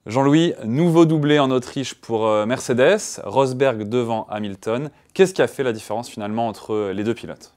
Jean-Louis, nouveau doublé en Autriche pour Mercedes, Rosberg devant Hamilton. Qu'est-ce qui a fait la différence finalement entre les deux pilotes?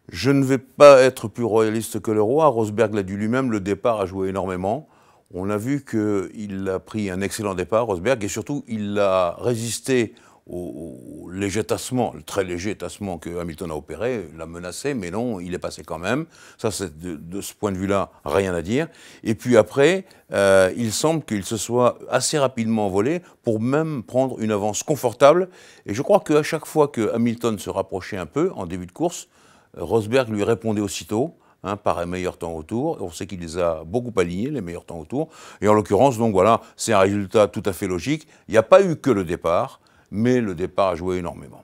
Je ne vais pas être plus royaliste que le roi. Rosberg l'a dit lui-même, le départ a joué énormément. On a vu qu'il a pris un excellent départ, Rosberg, et surtout il a résisté au léger tassement, le très léger tassement que Hamilton a opéré, l'a menacé, mais non, il est passé quand même. Ça, c'est de ce point de vue-là, rien à dire. Et puis après, il semble qu'il se soit assez rapidement envolé pour même prendre une avance confortable. Et je crois qu'à chaque fois que Hamilton se rapprochait un peu, en début de course, Rosberg lui répondait aussitôt. Par un meilleur temps autour. On sait qu'il les a beaucoup alignés, les meilleurs temps autour. Et en l'occurrence, donc voilà, c'est un résultat tout à fait logique. Il n'y a pas eu que le départ, mais le départ a joué énormément.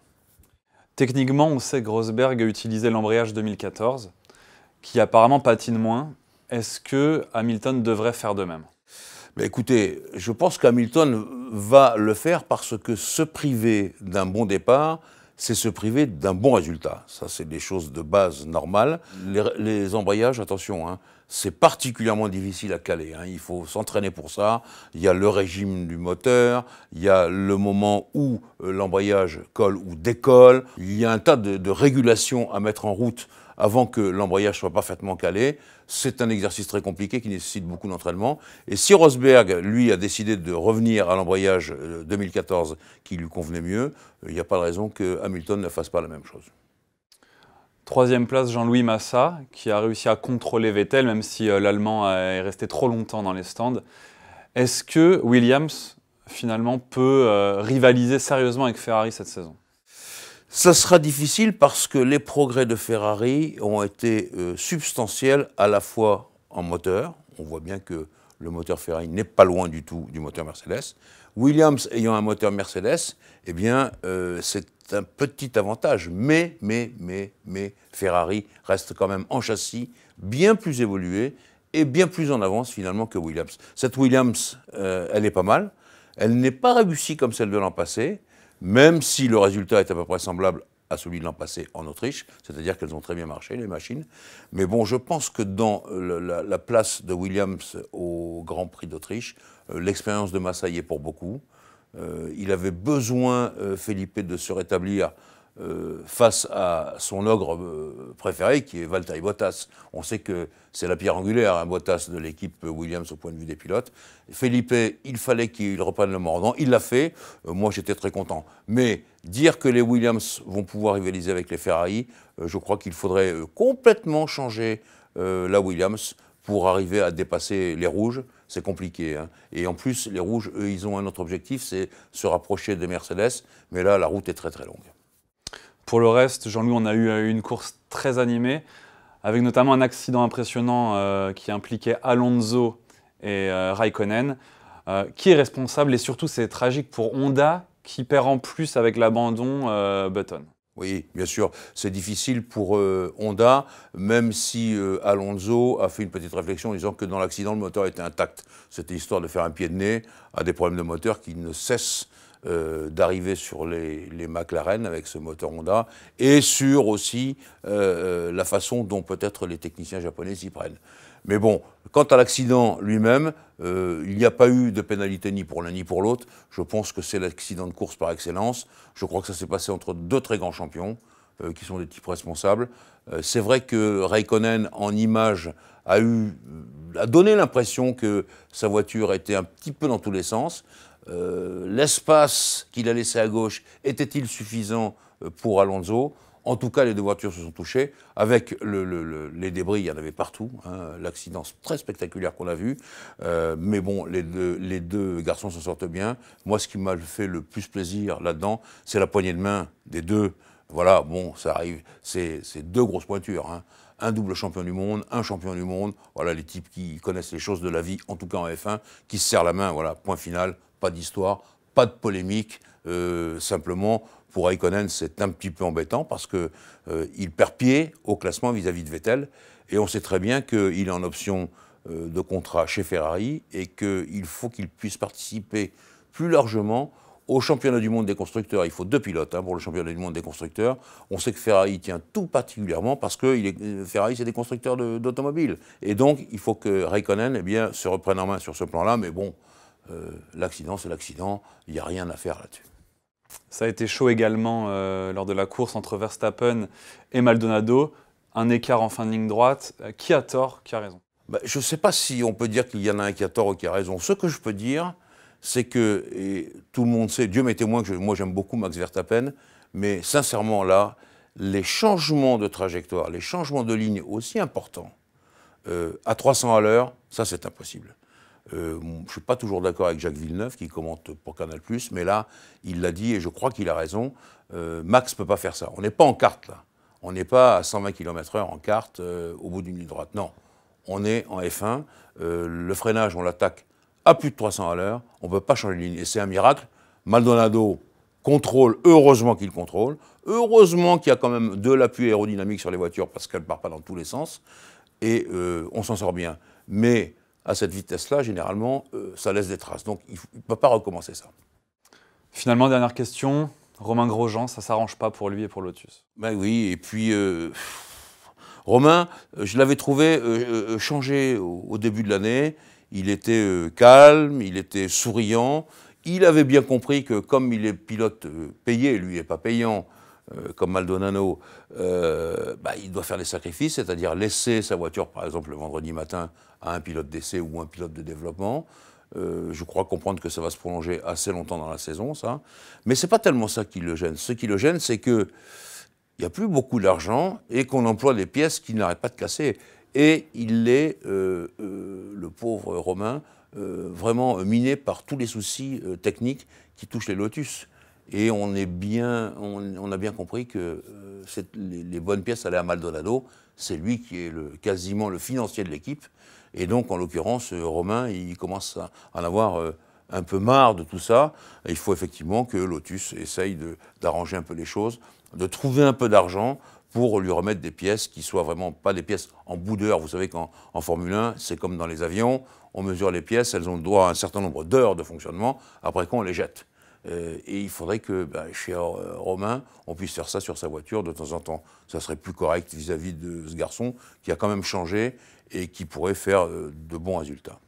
Techniquement, on sait que Rosberg a utilisé l'embrayage 2014, qui apparemment patine moins. Est-ce que Hamilton devrait faire de même? Mais écoutez, je pense qu'Hamilton va le faire parce que se priver d'un bon départ, c'est se priver d'un bon résultat. Ça, c'est des choses de base normales. Les embrayages, attention, hein, c'est particulièrement difficile à caler. Hein. Il faut s'entraîner pour ça. Il y a le régime du moteur, il y a le moment où l'embrayage colle ou décolle. Il y a un tas de régulations à mettre en route avant que l'embrayage soit parfaitement calé. C'est un exercice très compliqué qui nécessite beaucoup d'entraînement. Et si Rosberg, lui, a décidé de revenir à l'embrayage 2014 qui lui convenait mieux, il n'y a pas de raison que Hamilton ne fasse pas la même chose. Troisième place, Jean-Louis Massa, qui a réussi à contrôler Vettel, même si l'Allemand est resté trop longtemps dans les stands. Est-ce que Williams, finalement, peut rivaliser sérieusement avec Ferrari cette saison? Ça sera difficile parce que les progrès de Ferrari ont été substantiels à la fois en moteur. On voit bien que le moteur Ferrari n'est pas loin du tout du moteur Mercedes. Williams ayant un moteur Mercedes, eh bien, c'est un petit avantage. Mais Ferrari reste quand même en châssis bien plus évolué et bien plus en avance finalement que Williams. Cette Williams, elle est pas mal. Elle n'est pas réussie comme celle de l'an passé, même si le résultat est à peu près semblable à celui de l'an passé en Autriche, c'est-à-dire qu'elles ont très bien marché, les machines. Mais bon, je pense que dans la place de Williams au Grand Prix d'Autriche, l'expérience de Massa y est pour beaucoup. Il avait besoin, Felipe, de se rétablir face à son ogre préféré, qui est Valtteri Bottas. On sait que c'est la pierre angulaire, hein, Bottas, de l'équipe Williams au point de vue des pilotes. Felipe, il fallait qu'il reprenne le mordant. Il l'a fait. Moi, j'étais très content. Mais dire que les Williams vont pouvoir rivaliser avec les Ferrari, je crois qu'il faudrait complètement changer la Williams pour arriver à dépasser les rouges. C'est compliqué. Hein. Et en plus, les rouges, eux, ils ont un autre objectif, c'est se rapprocher des Mercedes. Mais là, la route est très très longue. Pour le reste, Jean-Louis, on a eu une course très animée, avec notamment un accident impressionnant qui impliquait Alonso et Raikkonen. Qui est responsable? Et surtout, c'est tragique pour Honda, qui perd en plus avec l'abandon Button. Oui, bien sûr, c'est difficile pour Honda, même si Alonso a fait une petite réflexion en disant que dans l'accident, le moteur était intact. C'était histoire de faire un pied de nez à des problèmes de moteur qui ne cessent d'arriver sur les McLaren avec ce moteur Honda, et sur aussi la façon dont peut-être les techniciens japonais s'y prennent. Mais bon, quant à l'accident lui-même, il n'y a pas eu de pénalité ni pour l'un ni pour l'autre. Je pense que c'est l'accident de course par excellence. Je crois que ça s'est passé entre deux très grands champions, qui sont des types responsables. C'est vrai que Raikkonen, en image, a donné l'impression que sa voiture était un petit peu dans tous les sens. L'espace qu'il a laissé à gauche était-il suffisant pour Alonso? En tout cas, les deux voitures se sont touchées. Avec les débris, il y en avait partout. Hein, l'accident très spectaculaire qu'on a vu. Mais bon, les deux garçons s'en sortent bien. Moi, ce qui m'a fait le plus plaisir là-dedans, c'est la poignée de main des deux. Voilà, bon, ça arrive. C'est deux grosses pointures. Hein. Un double champion du monde, un champion du monde. Voilà, les types qui connaissent les choses de la vie, en tout cas en F1, qui se serrent la main. Voilà, point final. Pas d'histoire, pas de polémique. Simplement, pour Raikkonen, c'est un petit peu embêtant parce qu'il perd pied au classement vis-à-vis de Vettel. Et on sait très bien qu'il est en option de contrat chez Ferrari et qu'il faut qu'il puisse participer plus largement au championnat du monde des constructeurs. Il faut deux pilotes pour le championnat du monde des constructeurs. On sait que Ferrari tient tout particulièrement parce que Ferrari, c'est des constructeurs d'automobiles. Et donc, il faut que Raikkonen se reprenne en main sur ce plan-là. Mais bon, l'accident, c'est l'accident, il n'y a rien à faire là-dessus. Ça a été chaud également lors de la course entre Verstappen et Maldonado. Un écart en fin de ligne droite. Qui a tort, qui a raison? Je ne sais pas si on peut dire qu'il y en a un qui a tort ou qui a raison. Ce que je peux dire, c'est que, et tout le monde sait, Dieu m'est témoin que moi j'aime beaucoup Max Verstappen, mais sincèrement là, les changements de trajectoire, les changements de ligne aussi importants, à 300 à l'heure, ça c'est impossible. Je ne suis pas toujours d'accord avec Jacques Villeneuve qui commente pour Canal+, mais là, il l'a dit et je crois qu'il a raison. Max ne peut pas faire ça. On n'est pas en kart là. On n'est pas à 120 km/h en kart au bout d'une ligne droite. Non, on est en F1. Le freinage, on l'attaque à plus de 300 à l'heure. On ne peut pas changer de ligne. Et c'est un miracle. Maldonado contrôle, heureusement qu'il contrôle. Heureusement qu'il y a quand même de l'appui aérodynamique sur les voitures parce qu'elles ne partent pas dans tous les sens. Et on s'en sort bien. Mais à cette vitesse-là, généralement, ça laisse des traces. Donc, il ne peut pas recommencer ça. Finalement, dernière question. Romain Grosjean, ça ne s'arrange pas pour lui et pour Lotus. Ben oui, et puis Romain, je l'avais trouvé changé au début de l'année. Il était calme, il était souriant. Il avait bien compris que comme il est pilote payé, lui n'est pas payant, comme Maldonado, il doit faire des sacrifices, c'est-à-dire laisser sa voiture, par exemple, le vendredi matin à un pilote d'essai ou un pilote de développement. Je crois comprendre que ça va se prolonger assez longtemps dans la saison, ça. Mais ce n'est pas tellement ça qui le gêne. Ce qui le gêne, c'est qu'il n'y a plus beaucoup d'argent et qu'on emploie des pièces qui n'arrêtent pas de casser. Et il est, le pauvre Romain, vraiment miné par tous les soucis techniques qui touchent les Lotus. Et on a bien compris que les bonnes pièces allaient à Maldonado. C'est lui qui est quasiment le financier de l'équipe. Et donc, en l'occurrence, Romain, il commence à en avoir un peu marre de tout ça. Et il faut effectivement que Lotus essaye d'arranger un peu les choses, de trouver un peu d'argent pour lui remettre des pièces qui soient vraiment pas des pièces en bout d'heure. Vous savez qu'en Formule 1, c'est comme dans les avions, on mesure les pièces, elles ont le droit à un certain nombre d'heures de fonctionnement, après quoi on les jette. Et il faudrait que chez Romain, on puisse faire ça sur sa voiture de temps en temps. Ça serait plus correct vis-à-vis de ce garçon qui a quand même changé et qui pourrait faire de bons résultats.